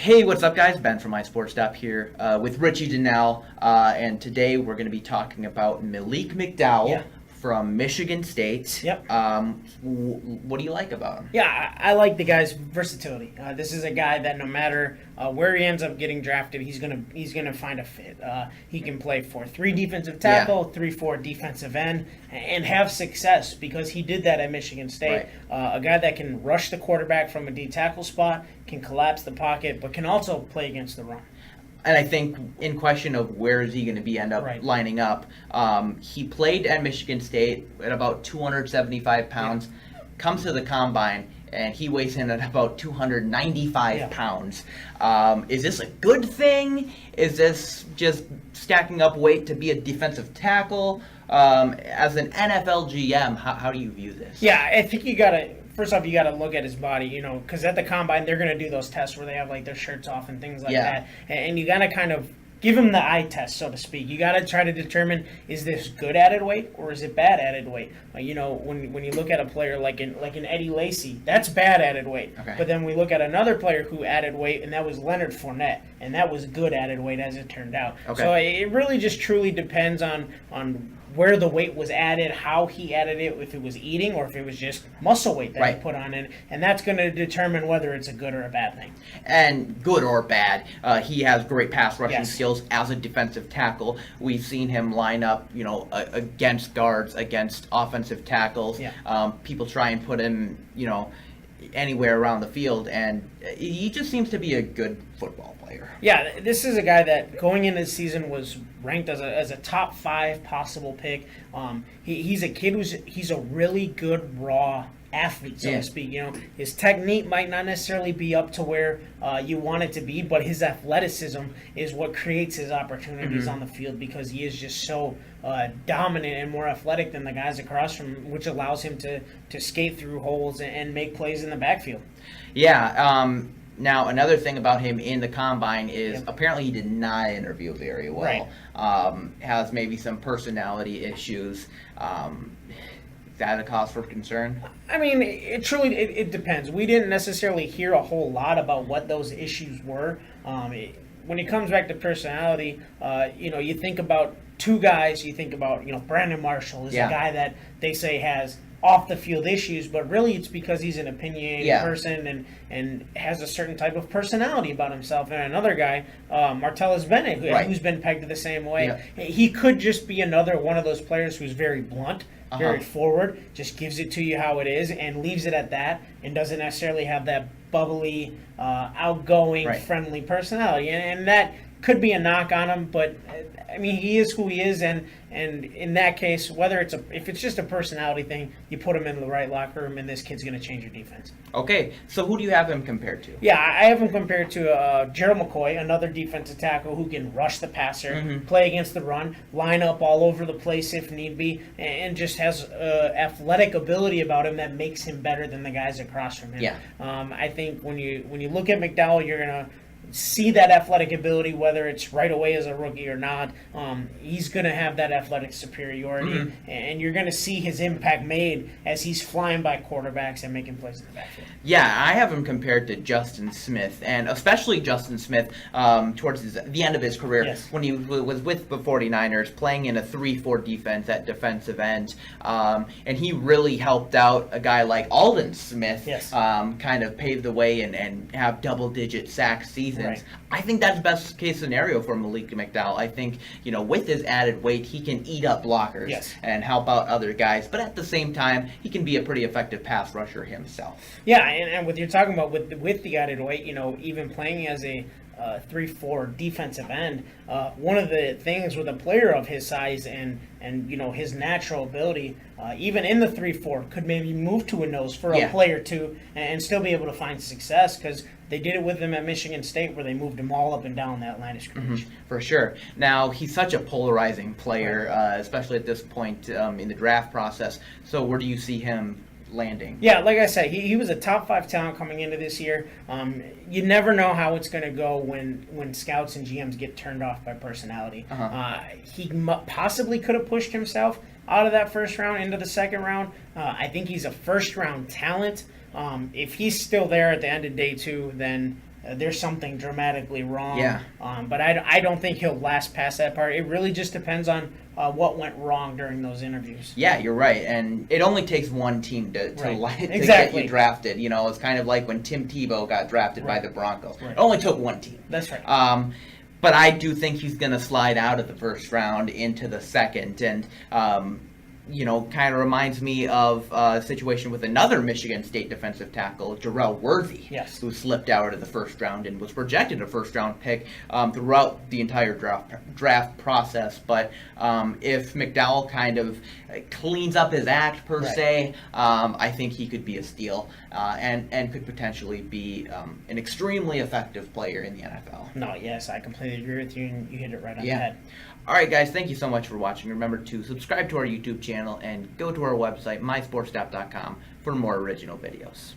Hey, what's up, guys? Ben from iSportsStop here with Richie Donnell, and today we're going to be talking about Malik McDowell Yeah. from Michigan State. Yep. What do you like about him? Yeah, I like the guy's versatility. This is a guy that no matter where he ends up getting drafted, he's gonna find a fit. He can play for 3 defensive tackle, 3-4 defensive end, and have success because he did that at Michigan State. Right. A guy that can rush the quarterback from a D tackle spot, can collapse the pocket, but can also play against the run. And I think in question of where is he going to end up Right. lining up, he played at Michigan State at about 275 pounds, comes to the combine, and he weighs in at about 295 pounds. Is this a good thing? Is this just stacking up weight to be a defensive tackle? As an NFL GM, how do you view this? Yeah, I think first off, you got to look at his body, because at the combine, they're going to do those tests where they have, like, their shirts off and things like that. And you got to kind of give him the eye test, so to speak. You got to try to determine, is this good added weight or is it bad added weight? When you look at a player like an Eddie Lacy, that's bad added weight. Okay. But then we look at another player who added weight, and that was Leonard Fournette, and that was good added weight as it turned out. Okay. So it really just truly depends on where the weight was added, how he added it, if it was eating or if it was just muscle weight that he put on it. And that's going to determine whether it's a good or a bad thing. And good or bad, he has great pass rushing Yes. skills as a defensive tackle. We've seen him line up, against guards, against offensive tackles. Yeah. People try and put him, anywhere around the field, and he just seems to be a good football player. Yeah, this is a guy that going into the season was ranked as a top 5 possible pick. He's a kid he's a really good raw athlete, so to speak. His technique might not necessarily be up to where you want it to be, but his athleticism is what creates his opportunities on the field because he is just so dominant and more athletic than the guys across from him, which allows him to skate through holes and make plays in the backfield. Yeah. Now, another thing about him in the combine is apparently he did not interview very well. Right. Has maybe some personality issues. Is that a cause for concern? I mean, it truly depends. We didn't necessarily hear a whole lot about what those issues were. When it comes back to personality, you think about 2 guys. You think about, Brandon Marshall is a guy that they say has off-the-field issues, but really it's because he's an opinionated person and has a certain type of personality about himself. And another guy, Martellus Bennett, who's been pegged the same way. He could just be another one of those players who's very blunt, very forward, just gives it to you how it is and leaves it at that and doesn't necessarily have that bubbly, outgoing, friendly personality. And that could be a knock on him, but I mean, he is who he is, and in that case, if it's just a personality thing, you put him in the right locker room, and this kid's going to change your defense. Okay, so who do you have him compared to? Yeah, I have him compared to Gerald McCoy, another defensive tackle who can rush the passer, play against the run, line up all over the place if need be, and just has athletic ability about him that makes him better than the guys across from him. Yeah. I think when you look at McDowell, you're going to see that athletic ability, whether it's right away as a rookie or not. He's going to have that athletic superiority, and you're going to see his impact made as he's flying by quarterbacks and making plays in the backfield. Yeah, I have him compared to Justin Smith, and especially Justin Smith towards the end of his career when he was with the 49ers, playing in a 3-4 defense at defensive end, and he really helped out a guy like Aldon Smith, kind of pave the way and have double-digit sack seasons. Right. I think that's best case scenario for Malik McDowell. I think, with his added weight, he can eat up blockers and help out other guys. But at the same time, he can be a pretty effective pass rusher himself. Yeah, and what you're talking about with the added weight, even playing as a 3-4 defensive end, one of the things with a player of his size and his natural ability, even in the 3-4, could maybe move to a nose for a play or two and still be able to find success because they did it with him at Michigan State where they moved him all up and down that line of scrimmage. For sure. Now, he's such a polarizing player, especially at this point in the draft process. So where do you see him landing? Yeah, like I said, he was a top 5 talent coming into this year. You never know how it's going to go when scouts and GMs get turned off by personality. He possibly could have pushed himself out of that first round into the second round. I think he's a first-round talent. If he's still there at the end of day 2, then there's something dramatically wrong. Yeah. But I don't think he'll last past that part. It really just depends on what went wrong during those interviews. Yeah, you're right, and it only takes one team to Exactly. get you drafted. You know, it's kind of like when Tim Tebow got drafted by the Broncos. Right. It only took one team. That's right. But I do think he's going to slide out of the first round into the second, and you know, kind of reminds me of a situation with another Michigan State defensive tackle, Jarrell Worthy, Yes. who slipped out of the first round and was projected a first-round pick throughout the entire draft process. But if McDowell kind of cleans up his act, per se, I think he could be a steal and could potentially be an extremely effective player in the NFL. No, yes, I completely agree with you, and you hit it right on the head. All right, guys, thank you so much for watching. Remember to subscribe to our YouTube channel and go to our website, mysportsapp.com, for more original videos.